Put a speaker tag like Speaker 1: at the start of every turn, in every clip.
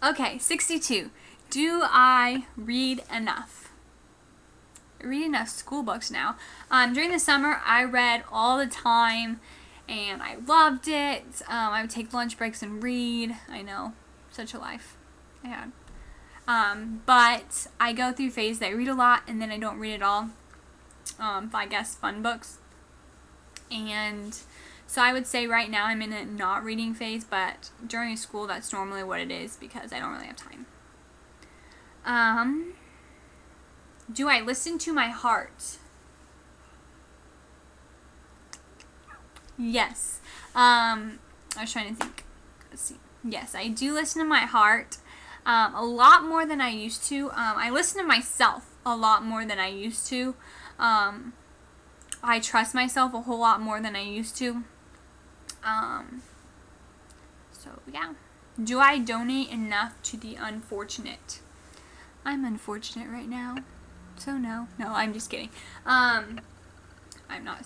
Speaker 1: Okay, 62. Do I read enough? I read enough school books now. During the summer, I read all the time, and I loved it. I would take lunch breaks and read. I know, such a life I had. But I go through phases that I read a lot, and then I don't read at all. I guess fun books. And so I would say right now I'm in a not reading phase, but during school that's normally what it is because I don't really have time. Do I listen to my heart? Yes. I was trying to think. Let's see. Yes, I do listen to my heart a lot more than I used to. I listen to myself a lot more than I used to. I trust myself a whole lot more than I used to. So yeah. Do I donate enough to the unfortunate? I'm unfortunate right now, so no. No, I'm just kidding. I'm not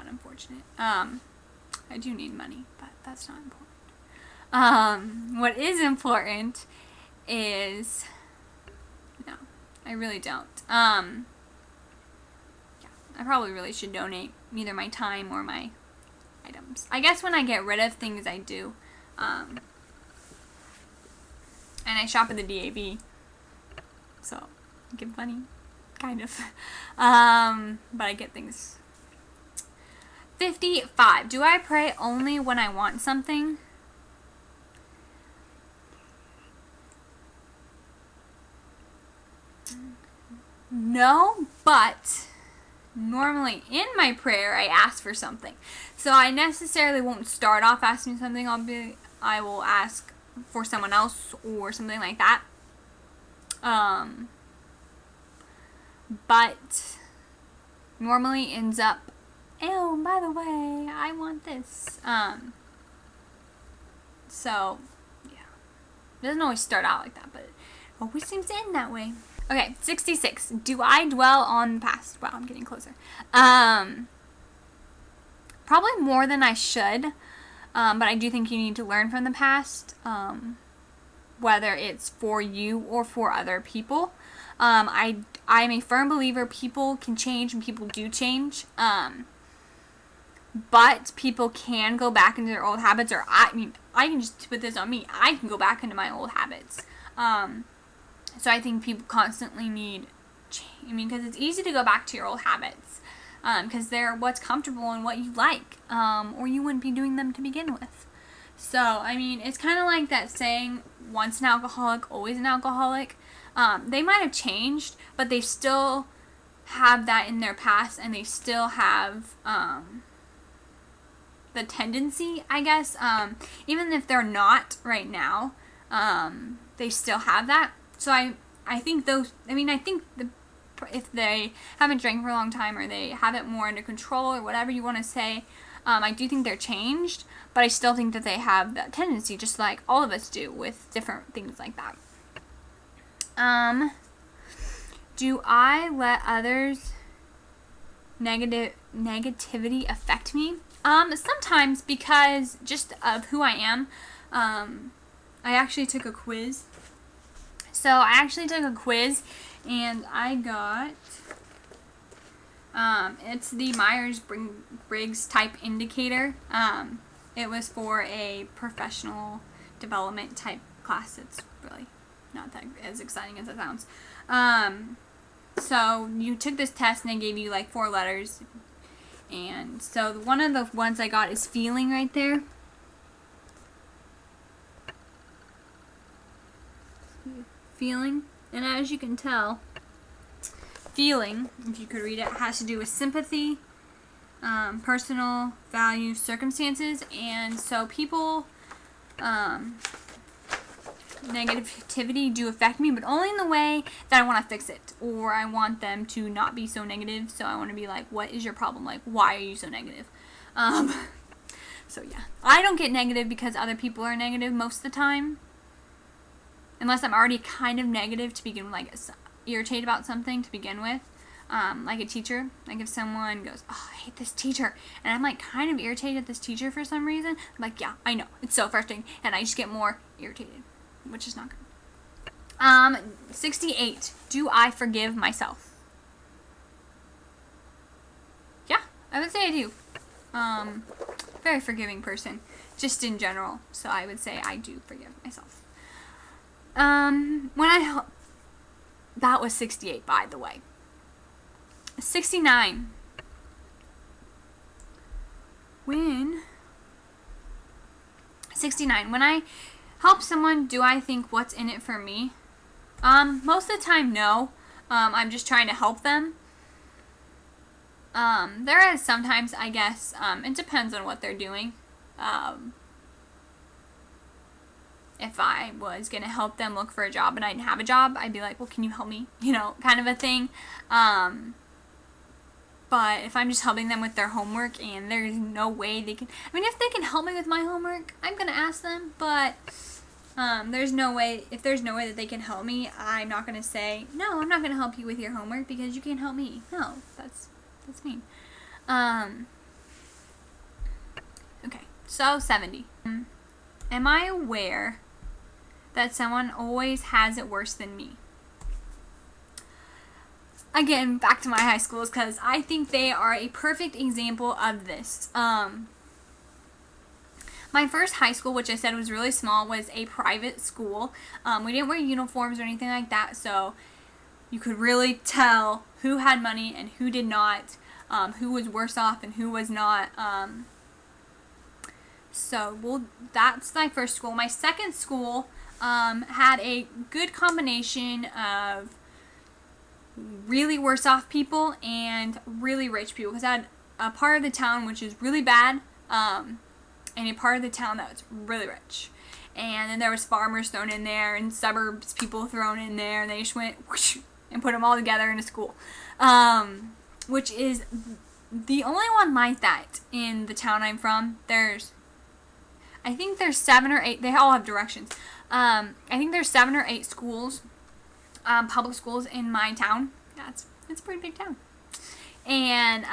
Speaker 1: unfortunate. I do need money, but that's not important. What is important is, no, I really don't. Yeah, I probably really should donate either my time or my items. I guess when I get rid of things I do. And I shop at the DAB. So, I get money. Kind of. But I get things. 55. Do I pray only when I want something? No, but normally in my prayer I ask for something. So I necessarily won't start off asking something. I will ask for someone else or something like that. But normally ends up, oh, by the way, I want this. So yeah, it doesn't always start out like that, but it always seems to end that way. Okay, 66. Do I dwell on the past? Wow, I'm getting closer. Probably more than I should. But I do think you need to learn from the past, whether it's for you or for other people. I'm a firm believer people can change and people do change. But people can go back into their old habits, or I can just put this on me. I can go back into my old habits. So I think people constantly need change. Because it's easy to go back to your old habits. Because they're what's comfortable and what you like, or you wouldn't be doing them to begin with. So, it's kind of like that saying, once an alcoholic, always an alcoholic. They might have changed, but they still have that in their past, and they still have the tendency, I guess, even if they're not right now, they still have that. So I think if they haven't drank for a long time or they have it more under control or whatever you want to say, I do think they're changed, but I still think that they have that tendency, just like all of us do with different things like that. Do I let others' negativity affect me? Sometimes, because just of who I am. I actually took a quiz. And I got, it's the Myers-Briggs type indicator. It was for a professional development type class. It's really not that as exciting as it sounds. So you took this test and they gave you like 4 letters. And so one of the ones I got is feeling right there. Feeling. And as you can tell, feeling, if you could read it, has to do with sympathy, personal values, circumstances, and so people, negativity do affect me, but only in the way that I want to fix it, or I want them to not be so negative, so I want to be like, what is your problem? Like, why are you so negative? So yeah, I don't get negative because other people are negative most of the time. Unless I'm already kind of negative to begin with, like irritated about something to begin with. Like a teacher. Like if someone goes, oh, I hate this teacher. And I'm like kind of irritated at this teacher for some reason. I'm like, yeah, I know. It's so frustrating. And I just get more irritated, which is not good. 68. Do I forgive myself? Yeah, I would say I do. Very forgiving person, just in general. So I would say I do forgive myself. That was 68, by the way. 69. 69. When I help someone, do I think what's in it for me? Most of the time, no. I'm just trying to help them. There is sometimes, I guess, it depends on what they're doing. If I was going to help them look for a job and I didn't have a job, I'd be like, well, can you help me? You know, kind of a thing. But if I'm just helping them with their homework and there's no way they can, I mean, if they can help me with my homework, I'm going to ask them, but if there's no way that they can help me, I'm not going to say, no, I'm not going to help you with your homework because you can't help me. No, that's mean. Okay, so 70. Am I aware that someone always has it worse than me? Again, back to my high schools, because I think they are a perfect example of this. My first high school, which I said was really small, was a private school. We didn't wear uniforms or anything like that, so you could really tell who had money and who did not, who was worse off and who was not. That's my first school. My second school had a good combination of really worse off people and really rich people, because I had a part of the town which is really bad, and a part of the town that was really rich. And then there was farmers thrown in there and suburbs people thrown in there, and they just went whoosh, and put them all together in a school, which is the only one like that in the town I'm from. I think there's 7 or 8. They all have directions. I think there's 7 or 8 schools, public schools in my town. Yeah, it's a pretty big town. And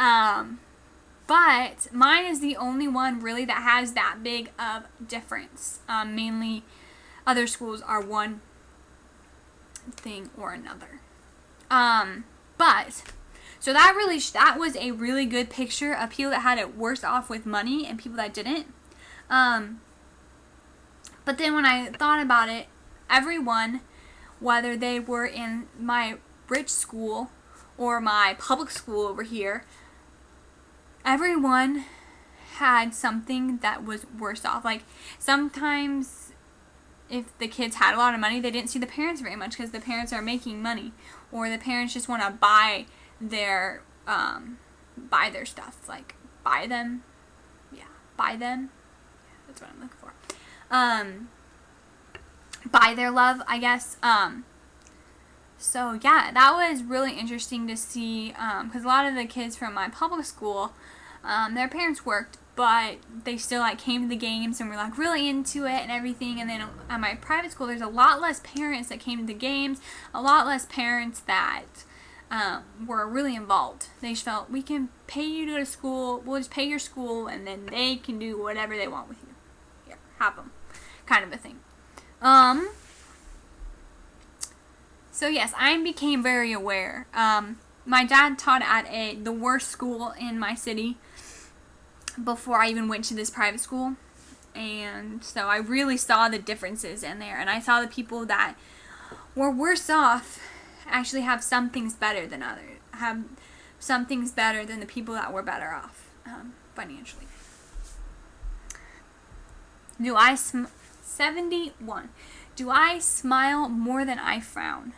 Speaker 1: but mine is the only one really that has that big of difference. Mainly, other schools are one thing or another. But so that was a really good picture of people that had it worse off with money and people that didn't. But then when I thought about it, everyone, whether they were in my rich school or my public school over here, everyone had something that was worse off. Like, sometimes if the kids had a lot of money, they didn't see the parents very much because the parents are making money, or the parents just want to buy their stuff, like buy them. That's what I'm looking for. Buy their love, I guess. So yeah, that was really interesting to see, because a lot of the kids from my public school, their parents worked, but they still like came to the games and were like really into it and everything. And then at my private school, there's a lot less parents that came to the games, a lot less parents that were really involved. They just felt, we can pay you to go to school, we'll just pay your school, and then they can do whatever they want with you. Here, have them, kind of a thing. So yes, I became very aware. My dad taught at the worst school in my city before I even went to this private school. And so I really saw the differences in there. And I saw the people that were worse off actually have some things better than others. Have some things better than the people that were better off financially. 71. Do I smile more than I frown?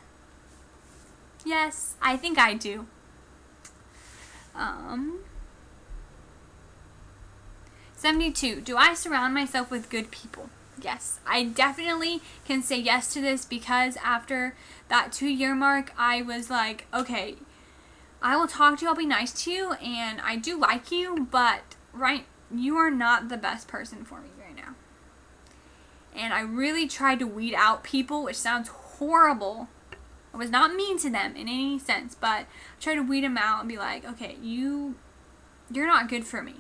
Speaker 1: Yes, I think I do. 72. Do I surround myself with good people? Yes, I definitely can say yes to this, because after that 2-year mark, I was like, okay, I will talk to you, I'll be nice to you, and I do like you, but you are not the best person for me right now. And I really tried to weed out people, which sounds horrible. I was not mean to them in any sense, but I tried to weed them out and be like, okay, you're not good for me.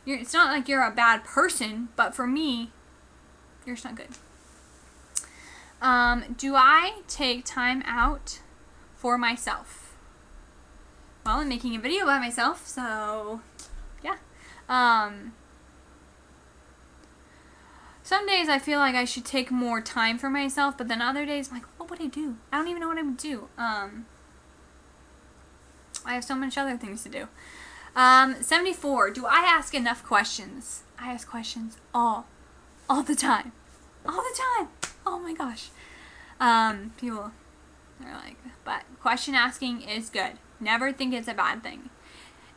Speaker 1: It's not like you're a bad person, but for me, you're just not good. Do I take time out for myself? Well, I'm making a video by myself, so yeah. Some days I feel like I should take more time for myself, but then other days I'm like, what would I do? I don't even know what I would do. I have so much other things to do. 74. Do I ask enough questions? I ask questions all the time. All the time. Oh my gosh. People are like, but question asking is good. Never think it's a bad thing.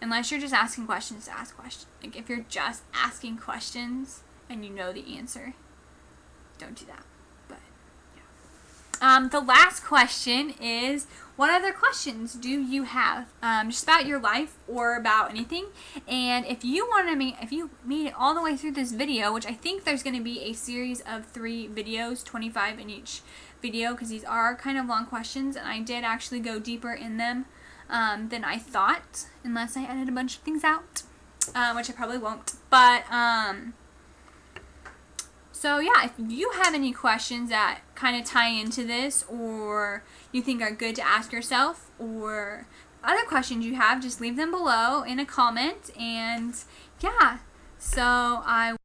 Speaker 1: Unless you're just asking questions to ask questions. Like if you're just asking questions and you know the answer, don't do that. But yeah. The last question is, what other questions do you have? Just about your life or about anything. And if you made it all the way through this video, which I think there's going to be a series of 3 videos, 25 in each video, because these are kind of long questions, and I did actually go deeper in them than I thought, unless I edit a bunch of things out, which I probably won't. But so yeah, if you have any questions that kind of tie into this, or you think are good to ask yourself, or other questions you have, just leave them below in a comment. And yeah, so I